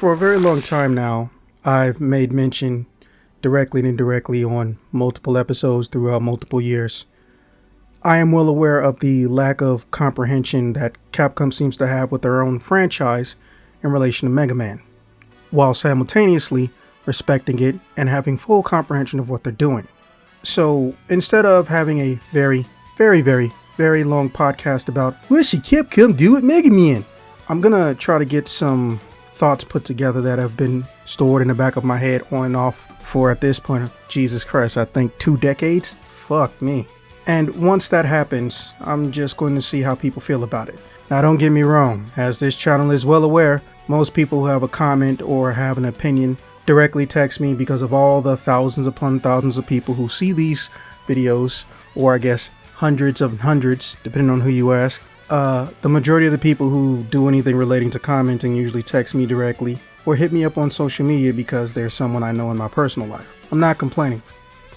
For a very long time now, I've made mention directly and indirectly on multiple episodes throughout multiple years. I am well aware of the lack of comprehension that Capcom seems to have with their own franchise in relation to Mega Man, while simultaneously respecting it and having full comprehension of what they're doing. So instead of having a very long podcast about what should Capcom do with Mega Man, I'm gonna try to get some thoughts put together that have been stored in the back of my head on and off for, at this point, Jesus Christ, I think 2 decades? Fuck me. And once that happens, I'm just going to see how people feel about it. Now don't get me wrong, as this channel is well aware, most people who have a comment or have an opinion directly text me because of all the thousands upon thousands of people who see these videos, or I guess hundreds, depending on who you ask. The majority of the people who do anything relating to commenting usually text me directly or hit me up on social media because there's someone I know in my personal life. I'm not complaining,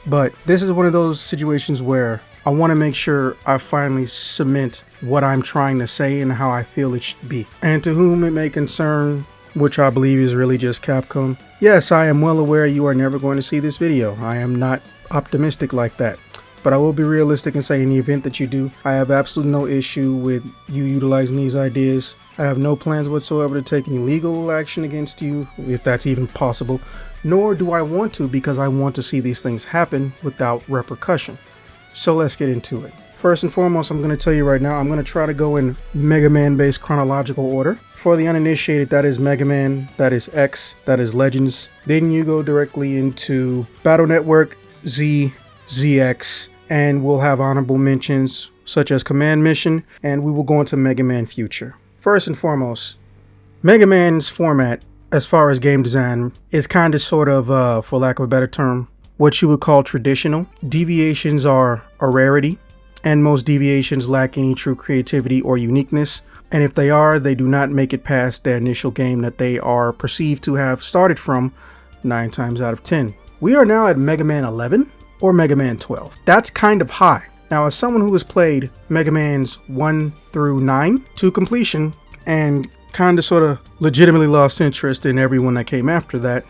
but this is one of those situations where I want to make sure I finally cement what I'm trying to say and how I feel it should be. And to whom it may concern, which I believe is really just Capcom, yes, I am well aware you are never going to see this video. I am not optimistic like that. But I will be realistic and say, in the event that you do, I have absolutely no issue with you utilizing these ideas. I have no plans whatsoever to take any legal action against you, if that's even possible, nor do I want to, because I want to see these things happen without repercussion. So let's get into it. First and foremost, I'm going to tell you right now, I'm going to try to go in Mega Man based chronological order. For the uninitiated, that is Mega Man, that is X, that is Legends. Then you go directly into Battle Network, Z, ZX, and we'll have honorable mentions such as Command Mission, and we will go into Mega Man Future. First and foremost, Mega Man's format, as far as game design, is kind of sort of, for lack of a better term, what you would call traditional. Deviations are a rarity, and most deviations lack any true creativity or uniqueness, and if they are, they do not make it past their initial game that they are perceived to have started from 9 times out of 10. We are now at Mega Man 11 or Mega Man 12. That's kind of high. Now, as someone who has played Mega Man's 1 through 9 to completion and kind of sort of legitimately lost interest in everyone that came after that,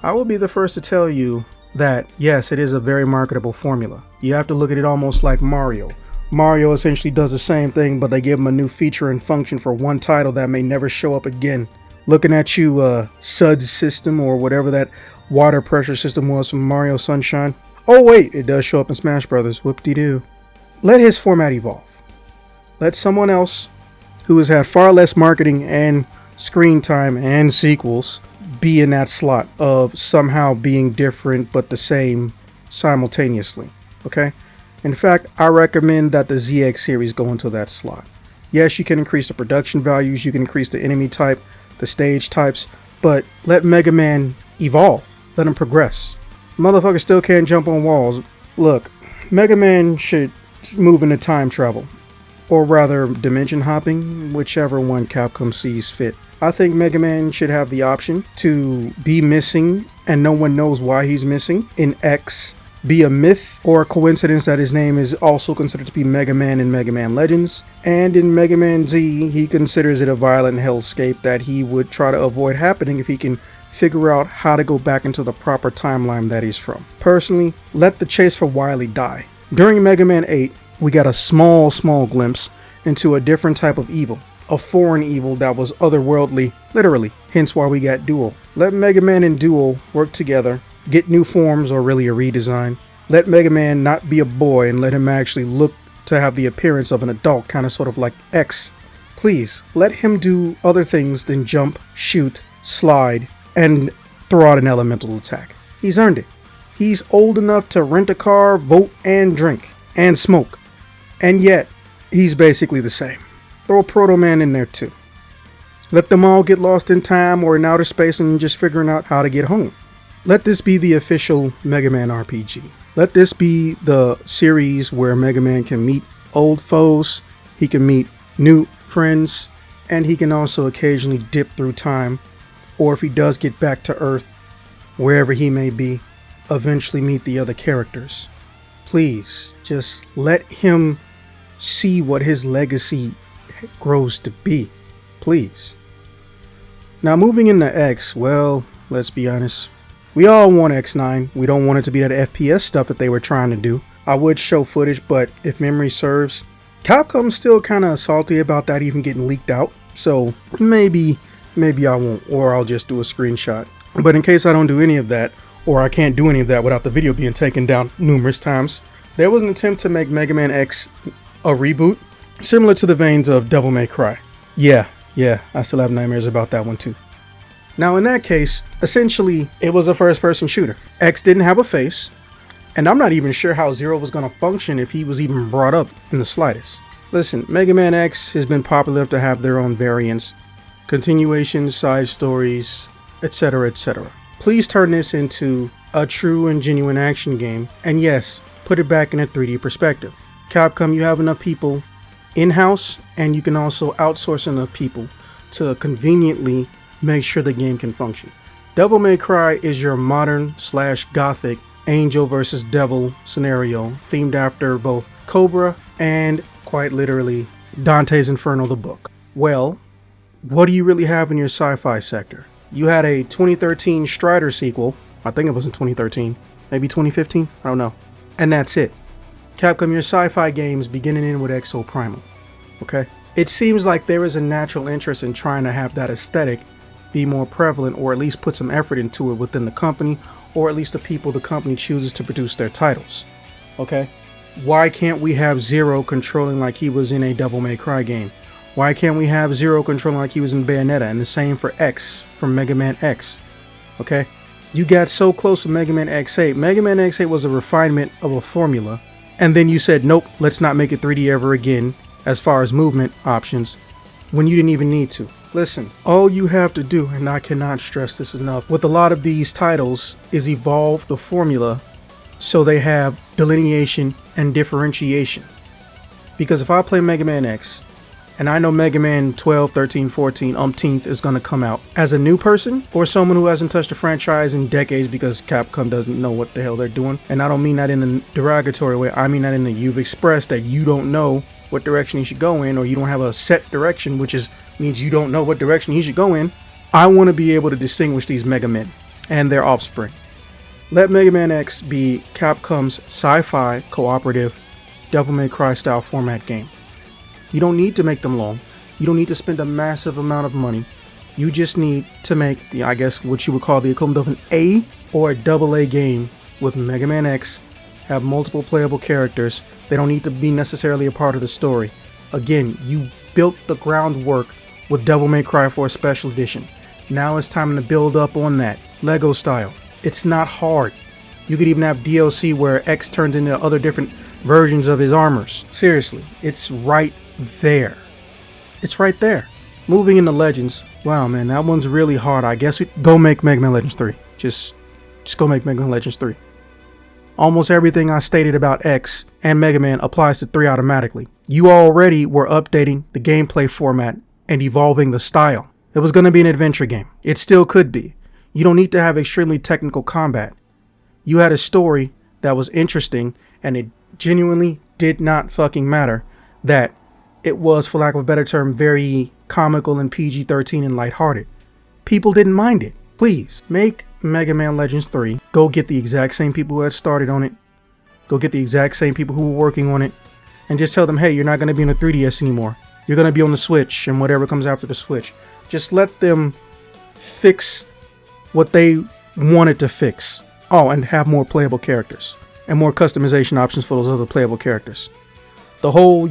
I will be the first to tell you that yes, it is a very marketable formula. You have to look at it almost like Mario. Mario essentially does the same thing, but they give him a new feature and function for one title that may never show up again. Looking at you, Suds system or whatever that water pressure system was from Mario Sunshine. Oh wait, it does show up in Smash Brothers. Whoop-de-doo. Let his format evolve. Let someone else who has had far less marketing and screen time and sequels be in that slot of somehow being different but the same simultaneously. Okay? In fact, I recommend that the ZX series go into that slot. Yes, you can increase the production values, you can increase the enemy type, the stage types, but let Mega Man evolve. Let him progress. Motherfucker still can't jump on walls. Look, Mega Man should move into time travel, or rather dimension hopping, whichever one Capcom sees fit. I think Mega Man should have the option to be missing and no one knows why he's missing in X, be a myth or a coincidence that his name is also considered to be Mega Man in Mega Man Legends, and in Mega Man Z he considers it a violent hellscape that he would try to avoid happening if he can figure out how to go back into the proper timeline that he's from. Personally, let the chase for Wily die. During Mega Man 8, we got a small glimpse into a different type of evil. A foreign evil that was otherworldly, literally, hence why we got Duel. Let Mega Man and Duel work together, get new forms or really a redesign. Let Mega Man not be a boy and let him actually look to have the appearance of an adult, kind of sort of like X. Please, let him do other things than jump, shoot, slide, and throw out an elemental attack. He's earned it. He's old enough to rent a car, vote, and drink, and smoke. And yet, he's basically the same. Throw a Proto Man in there too. Let them all get lost in time or in outer space and just figuring out how to get home. Let this be the official Mega Man RPG. Let this be the series where Mega Man can meet old foes, he can meet new friends, and he can also occasionally dip through time, or if he does get back to Earth, wherever he may be, eventually meet the other characters. Please, just let him see what his legacy grows to be. Please. Now moving into X, well, let's be honest. We all want X9. We don't want it to be that FPS stuff that they were trying to do. I would show footage, but if memory serves, Capcom's still kind of salty about that even getting leaked out. So maybe I won't, or I'll just do a screenshot. But in case I don't do any of that, or I can't do any of that without the video being taken down numerous times, there was an attempt to make Mega Man X a reboot, similar to the veins of Devil May Cry. Yeah, I still have nightmares about that one too. Now in that case, essentially it was a first-person shooter. X didn't have a face, and I'm not even sure how Zero was going to function if he was even brought up in the slightest. Listen, Mega Man X has been popular enough to have their own variants, continuations, side stories, etc, etc. Please turn this into a true and genuine action game, and yes, put it back in a 3D perspective. Capcom, you have enough people in-house, and you can also outsource enough people to conveniently make sure the game can function. Devil May Cry is your modern / gothic angel versus devil scenario, themed after both Cobra and, quite literally, Dante's Inferno the book. Well, what do you really have in your sci-fi sector? You had a 2013 Strider sequel, I think it was in 2013, maybe 2015, I don't know, and that's it. Capcom, your sci-fi games beginning in with Exo Primal, okay? It seems like there is a natural interest in trying to have that aesthetic be more prevalent, or at least put some effort into it within the company, or at least the people the company chooses to produce their titles, okay? Why can't we have Zero controlling like he was in a Devil May Cry game? Why can't we have Zero controlling like he was in Bayonetta? And the same for X from Mega Man X, okay? You got so close with Mega Man X8. Mega Man X8 was a refinement of a formula, and then you said, nope, let's not make it 3D ever again as far as movement options, when you didn't even need to. Listen, all you have to do, and I cannot stress this enough, with a lot of these titles is evolve the formula so they have delineation and differentiation. Because if I play Mega Man X, and I know Mega Man 12, 13, 14, umpteenth is going to come out, as a new person or someone who hasn't touched a franchise in decades because Capcom doesn't know what the hell they're doing, and I don't mean that in a derogatory way, I mean that in the you've expressed that you don't know what direction you should go in, or you don't have a set direction, which means you don't know what direction you should go in. I want to be able to distinguish these Mega Men and their offspring. Let Mega Man X be Capcom's sci-fi cooperative Devil May Cry style format game. You don't need to make them long. You don't need to spend a massive amount of money. You just need to make the, I guess, what you would call the equivalent of an A or a AA game with Mega Man X, have multiple playable characters. They don't need to be necessarily a part of the story. Again, you built the groundwork with Devil May Cry for a special edition. Now it's time to build up on that, Lego style. It's not hard. You could even have DLC where X turns into other different versions of his armors. Seriously, it's right there. It's right there. Moving into Legends. Wow, man, that one's really hard. I guess we go make Mega Man Legends 3. Just go make Mega Man Legends 3. Almost everything I stated about X and Mega Man applies to 3 automatically. You already were updating the gameplay format and evolving the style. It was going to be an adventure game. It still could be. You don't need to have extremely technical combat. You had a story that was interesting, and it genuinely did not fucking matter that it was, for lack of a better term, very comical and PG-13 and lighthearted. People didn't mind it. Please, make Mega Man Legends 3. Go get the exact same people who had started on it. Go get the exact same people who were working on it. And just tell them, hey, you're not going to be on the 3DS anymore. You're going to be on the Switch and whatever comes after the Switch. Just let them fix what they wanted to fix. Oh, and have more playable characters. And more customization options for those other playable characters. The whole,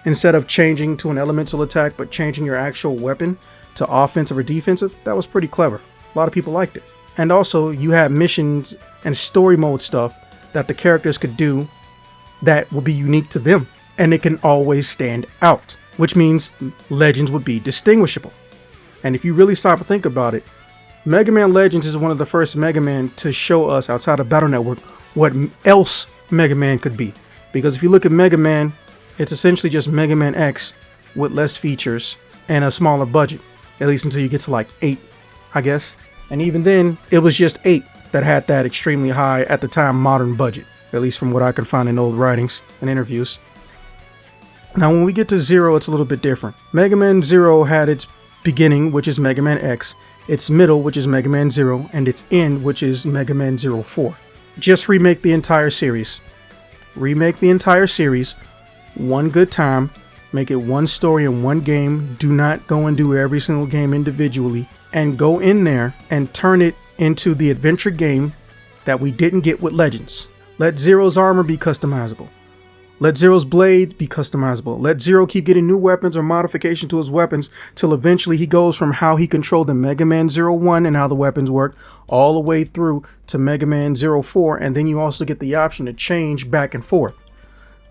instead of changing to an elemental attack, but changing your actual weapon to offensive or defensive, that was pretty clever. A lot of people liked it. And also, you had missions and story mode stuff that the characters could do that will be unique to them. And it can always stand out, which means Legends would be distinguishable. And if you really stop and think about it, Mega Man Legends is one of the first Mega Man to show us, outside of Battle Network, what else Mega Man could be. Because if you look at Mega Man, it's essentially just Mega Man X with less features and a smaller budget. At least until you get to like 8, I guess. And even then, it was just 8 that had that extremely high, at the time, modern budget. At least from what I can find in old writings and interviews. Now when we get to Zero, it's a little bit different. Mega Man Zero had its beginning, which is Mega Man X, its middle, which is Mega Man 0, and its end, which is Mega Man 04. Just remake the entire series. Remake the entire series one good time. Make it one story in one game. Do not go and do every single game individually. And go in there and turn it into the adventure game that we didn't get with Legends. Let Zero's armor be customizable. Let Zero's blade be customizable. Let Zero keep getting new weapons or modification to his weapons till eventually he goes from how he controlled in Mega Man 01 and how the weapons work all the way through to Mega Man 04, and then you also get the option to change back and forth.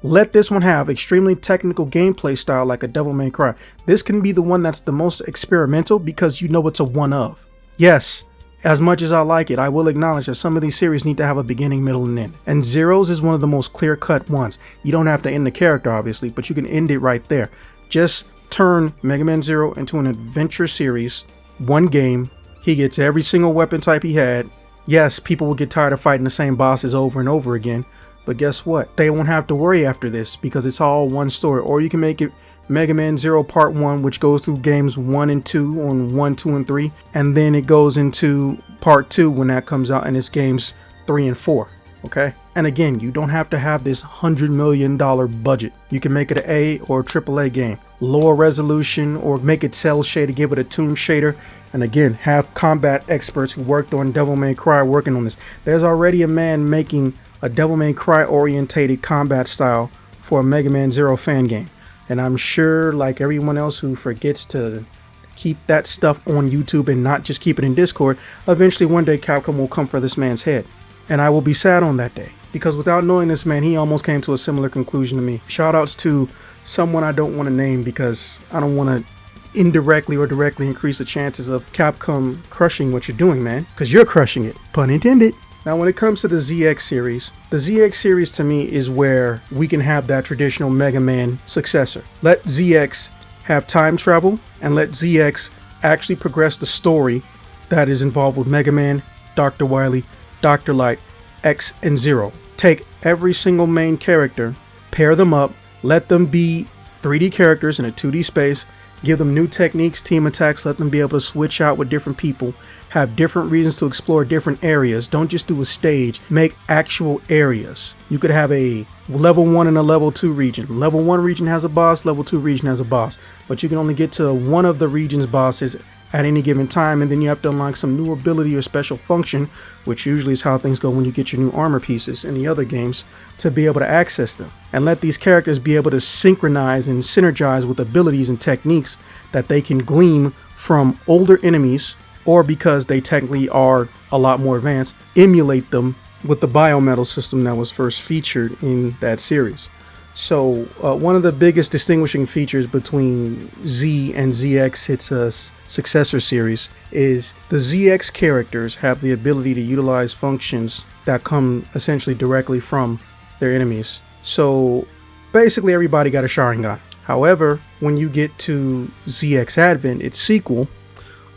Let this one have extremely technical gameplay style like a Devil May Cry. This can be the one that's the most experimental because you know it's a one of. Yes, as much as I like it, I will acknowledge that some of these series need to have a beginning, middle, and end. And Zero's is one of the most clear-cut ones. You don't have to end the character, obviously, but you can end it right there. Just turn Mega Man 0 into an adventure series, one game. He gets every single weapon type he had. Yes, people will get tired of fighting the same bosses over and over again, but guess what? They won't have to worry after this because it's all one story. Or you can make it Mega Man 0 Part 1, which goes through games 1 and 2 on 1, 2, and 3. And then it goes into Part 2 when that comes out, and it's games 3 and 4. Okay? And again, you don't have to have this $100 million budget. You can make it an A or a AAA game. Lower resolution or make it cell shaded, give it a toon shader. And again, have combat experts who worked on Devil May Cry working on this. There's already a man making a Devil May Cry orientated combat style for a Mega Man 0 fan game. And I'm sure, like everyone else who forgets to keep that stuff on YouTube and not just keep it in Discord, eventually one day Capcom will come for this man's head. And I will be sad on that day. Because without knowing this man, he almost came to a similar conclusion to me. Shoutouts to someone I don't want to name because I don't want to indirectly or directly increase the chances of Capcom crushing what you're doing, man. Because you're crushing it. Pun intended. Now, when it comes to the ZX series, the ZX series to me is where we can have that traditional Mega Man successor. Let ZX have time travel and let ZX actually progress the story that is involved with Mega Man, Dr. Wily, Dr. Light, X, and Zero. Take every single main character, pair them up, let them be 3D characters in a 2D space, give them new techniques, team attacks, let them be able to switch out with different people, have different reasons to explore different areas. Don't just do a stage, make actual areas. You could have a level 1 and a level 2 region. Level 1 region has a boss, level 2 region has a boss, but you can only get to one of the region's bosses at any given time, and then you have to unlock some new ability or special function, which usually is how things go when you get your new armor pieces in the other games, to be able to access them. And let these characters be able to synchronize and synergize with abilities and techniques that they can glean from older enemies, or because they technically are a lot more advanced, emulate them with the biometal system that was first featured in that series. So one of the biggest distinguishing features between Z and ZX, its successor series, is the ZX characters have the ability to utilize functions that come essentially directly from their enemies. So basically everybody got a Sharingan. However, when you get to ZX Advent, its sequel,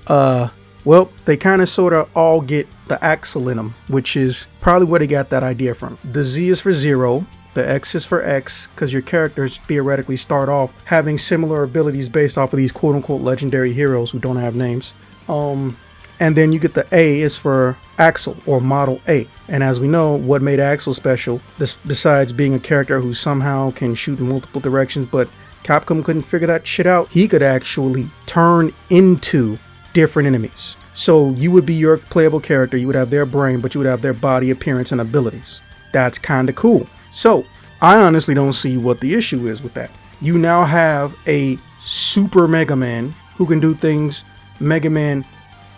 well, they kind of sort of all get the axle in them, which is probably where they got that idea from. The Z is for Zero. The X is for X, because your characters theoretically start off having similar abilities based off of these quote-unquote legendary heroes who don't have names. And then you get the A is for Axel, or Model A. And as we know, what made Axel special, besides being a character who somehow can shoot in multiple directions, but Capcom couldn't figure that shit out, he could actually turn into different enemies. So you would be your playable character, you would have their brain, but you would have their body, appearance, and abilities. That's kind of cool. So, I honestly don't see what the issue is with that. You now have a super Mega Man who can do things Mega Man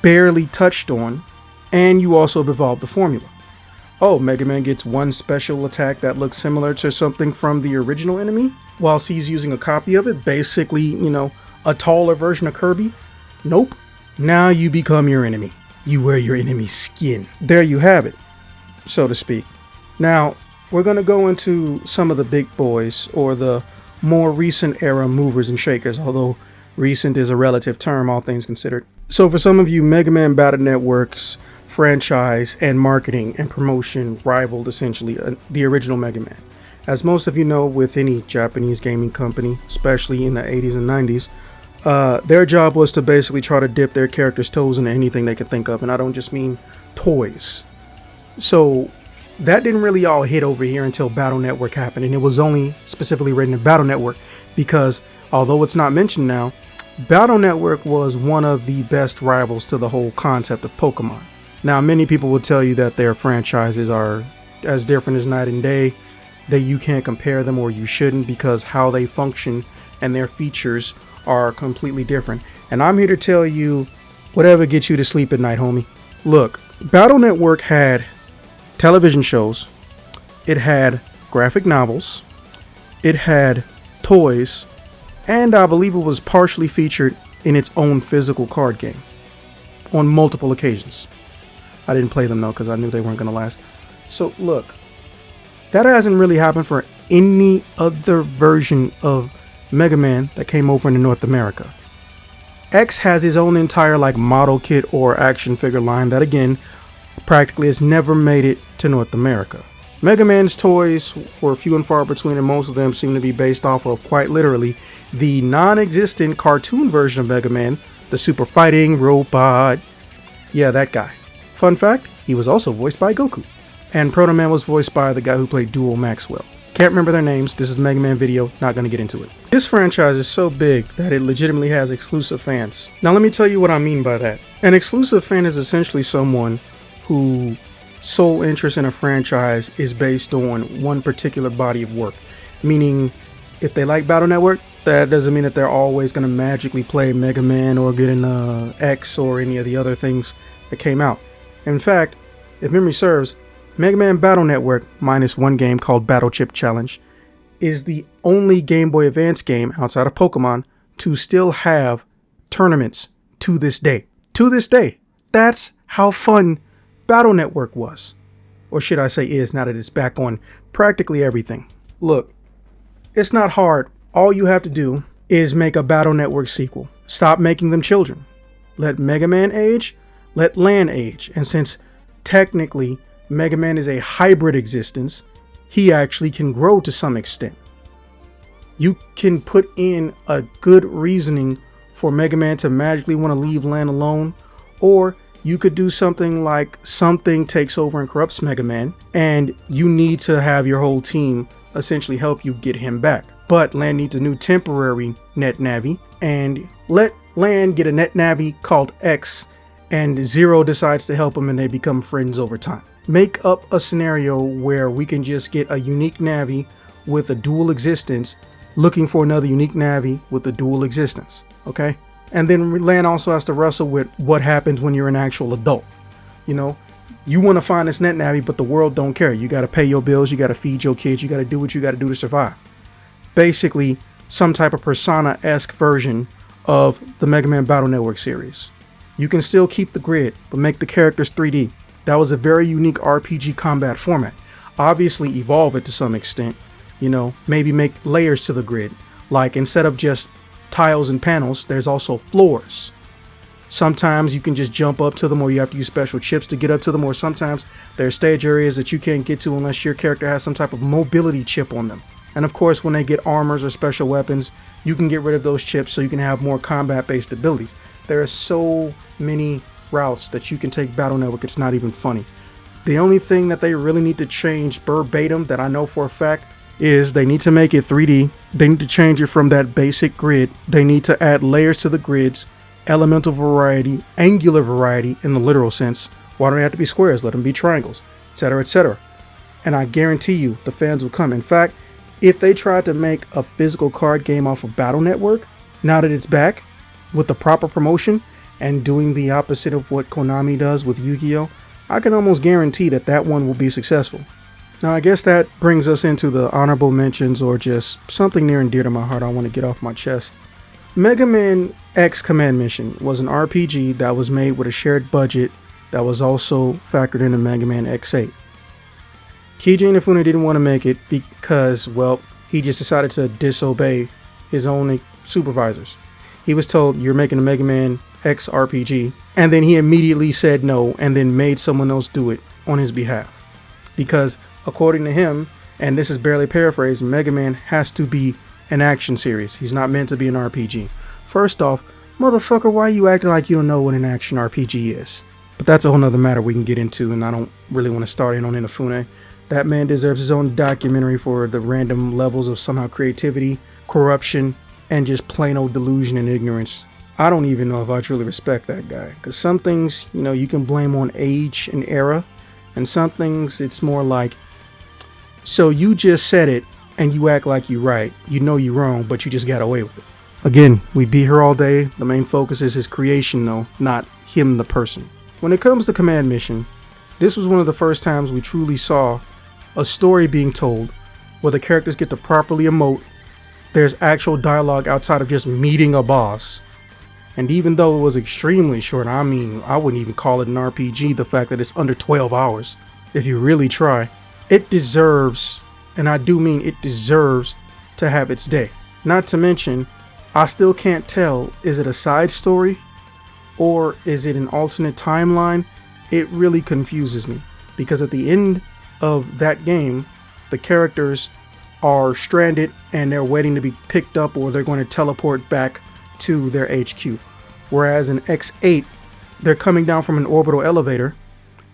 barely touched on, and you also have evolved the formula. Oh, Mega Man gets one special attack that looks similar to something from the original enemy, whilst he's using a copy of it, basically, you know, a taller version of Kirby. Nope. Now you become your enemy. You wear your enemy's skin. There you have it, so to speak. Now, we're going to go into some of the big boys, or the more recent era movers and shakers, although recent is a relative term, all things considered. So for some of you, Mega Man Battle Network's franchise and marketing and promotion rivaled essentially the original Mega Man. As most of you know, with any Japanese gaming company, especially in the 80s and 90s, Their job was to basically try to dip their characters' toes into anything they could think of, and I don't just mean toys. So that didn't really all hit over here until Battle Network happened, and it was only specifically written in Battle Network because, although it's not mentioned now, Battle Network was one of the best rivals to the whole concept of Pokemon. Now, many people will tell you that their franchises are as different as night and day, that you can't compare them, or you shouldn't, because how they function and their features are completely different. And I'm here to tell you whatever gets you to sleep at night, homie. Look, Battle Network had television shows, it had graphic novels, it had toys, and I believe it was partially featured in its own physical card game on multiple occasions. I didn't play them though because I knew they weren't going to last. So look, that hasn't really happened for any other version of Mega Man that came over into North America. X has his own entire model kit or action figure line that again practically has never made it to North America. Mega Man's toys were few and far between, and most of them seem to be based off of, quite literally, the non-existent cartoon version of Mega Man, the super fighting robot. Yeah, that guy. Fun fact, he was also voiced by Goku. And Proto Man was voiced by the guy who played Dual Maxwell. Can't remember their names, this is Mega Man video, not gonna get into it. This franchise is so big that it legitimately has exclusive fans. Now let me tell you what I mean by that. An exclusive fan is essentially someone who sole interest in a franchise is based on one particular body of work. Meaning, if they like Battle Network, that doesn't mean that they're always going to magically play Mega Man or get in X or any of the other things that came out. In fact, if memory serves, Mega Man Battle Network, minus one game called Battle Chip Challenge, is the only Game Boy Advance game outside of Pokemon to still have tournaments to this day. To this day. That's how fun Battle Network was. Or should I say is, now that it's back on practically everything. Look, it's not hard. All you have to do is make a Battle Network sequel. Stop making them children. Let Mega Man age, let Lan age. And since technically Mega Man is a hybrid existence, he actually can grow to some extent. You can put in a good reasoning for Mega Man to magically want to leave Lan alone, or you could do something like something takes over and corrupts Mega Man, and you need to have your whole team essentially help you get him back. But Lan needs a new temporary net navi, and let Lan get a net navi called X, and Zero decides to help him and they become friends over time. Make up a scenario where we can just get a unique navi with a dual existence looking for another unique navi with a dual existence, okay? And then Lan also has to wrestle with what happens when you're an actual adult. You know, you want to find this net navi, but the world don't care. You got to pay your bills, you got to feed your kids, you got to do what you got to do to survive. Basically, some type of Persona-esque version of the Mega Man Battle Network series. You can still keep the grid, but make the characters 3D. That was a very unique RPG combat format. Obviously evolve it to some extent, you know, maybe make layers to the grid. Like instead of just tiles and panels, there's also floors. Sometimes you can just jump up to them, or you have to use special chips to get up to them, or sometimes there's stage areas that you can't get to unless your character has some type of mobility chip on them. And of course, when they get armors or special weapons, you can get rid of those chips so you can have more combat-based abilities. There are so many routes that you can take Battle Network, it's not even funny. The only thing that they really need to change verbatim that I know for a fact is they need to make it 3D. They need to change it from that basic grid. They need to add layers to the grids, elemental variety, angular variety in the literal sense. Why don't they have to be squares? Let them be triangles, etc., etc. And I guarantee you the fans will come. In fact, if they tried to make a physical card game off of Battle Network, now that it's back with the proper promotion and doing the opposite of what Konami does with Yu-Gi-Oh!, I can almost guarantee that that one will be successful. Now I guess that brings us into the honorable mentions, or just something near and dear to my heart I want to get off my chest. Mega Man X Command Mission was an RPG that was made with a shared budget that was also factored into Mega Man X8. Keiji Inafune didn't want to make it because, well, he just decided to disobey his own supervisors. He was told, you're making a Mega Man X RPG, and then he immediately said no and then made someone else do it on his behalf. Because according to him, and this is barely paraphrased, Mega Man has to be an action series. He's not meant to be an RPG. First off, motherfucker, why you acting like you don't know what an action RPG is? But that's a whole nother matter we can get into, and I don't really want to start in on Inafune. That man deserves his own documentary for the random levels of somehow creativity, corruption, and just plain old delusion and ignorance. I don't even know if I truly respect that guy, because some things, you can blame on age and era, and some things it's more like, so you just said it and you act like you're right. You know you're wrong, but you just got away with it. Again, we be here all day. The main focus is his creation though, not him the person. When it comes to Command Mission, this was one of the first times we truly saw a story being told where the characters get to properly emote. There's actual dialogue outside of just meeting a boss. And even though it was extremely short, I wouldn't even call it an RPG, the fact that it's under 12 hours, if you really try, it deserves, and I do mean it deserves, to have its day. Not to mention, I still can't tell, is it a side story or is it an alternate timeline? It really confuses me, because at the end of that game, the characters are stranded and they're waiting to be picked up, or they're going to teleport back to their HQ. Whereas in X8, they're coming down from an orbital elevator,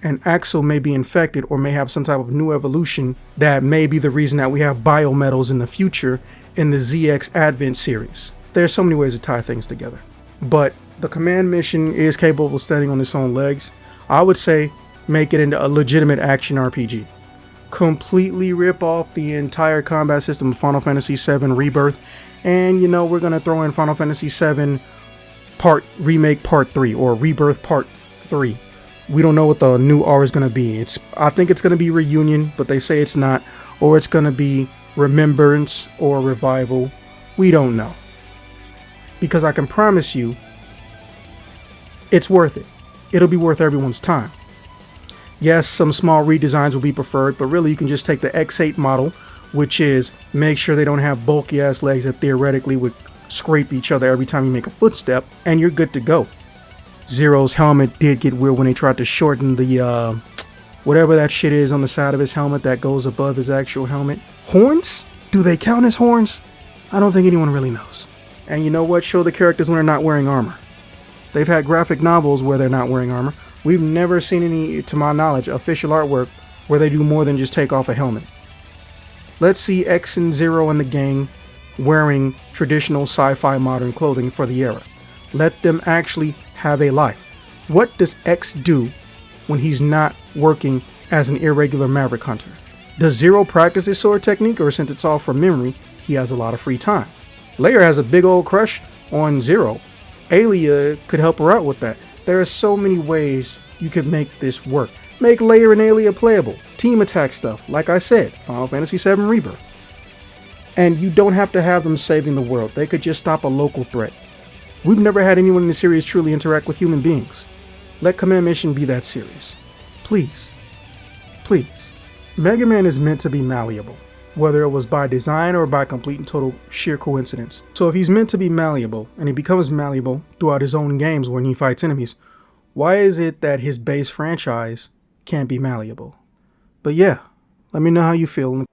and Axel may be infected or may have some type of new evolution that may be the reason that we have biometals in the future in the ZX Advent series. There's so many ways to tie things together. But the Command Mission is capable of standing on its own legs. I would say make it into a legitimate action RPG. Completely rip off the entire combat system of Final Fantasy VII Rebirth, and we're gonna throw in Final Fantasy VII Remake Part 3 or Rebirth Part 3. We don't know what the new R is gonna be. I think it's gonna be Reunion, but they say it's not, or it's gonna be Remembrance or Revival. We don't know, because I can promise you it's worth it. It'll be worth everyone's time. Yes, some small redesigns will be preferred, but really you can just take the X8 model, which is make sure they don't have bulky ass legs that theoretically would scrape each other every time you make a footstep, and you're good to go. Zero's helmet did get weird when they tried to shorten the whatever that shit is on the side of his helmet that goes above his actual helmet. Horns? Do they count as horns? I don't think anyone really knows. And you know what? Show the characters when they're not wearing armor. They've had graphic novels where they're not wearing armor. We've never seen any, to my knowledge, official artwork where they do more than just take off a helmet. Let's see X and Zero and the gang wearing traditional sci-fi modern clothing for the era. Let them actually have a life. What does X do when he's not working as an irregular maverick hunter? Does Zero practice his sword technique, or since it's all from memory, he has a lot of free time? Leia has a big old crush on Zero. Aelia could help her out with that. There are so many ways you could make this work. Make Leia and Aelia playable. Team attack stuff, like I said, Final Fantasy VII Rebirth. And you don't have to have them saving the world. They could just stop a local threat. We've never had anyone in the series truly interact with human beings. Let Command Mission be that series. Please. Please. Mega Man is meant to be malleable, whether it was by design or by complete and total sheer coincidence. So if he's meant to be malleable, and he becomes malleable throughout his own games when he fights enemies, why is it that his base franchise can't be malleable? But yeah, let me know how you feel.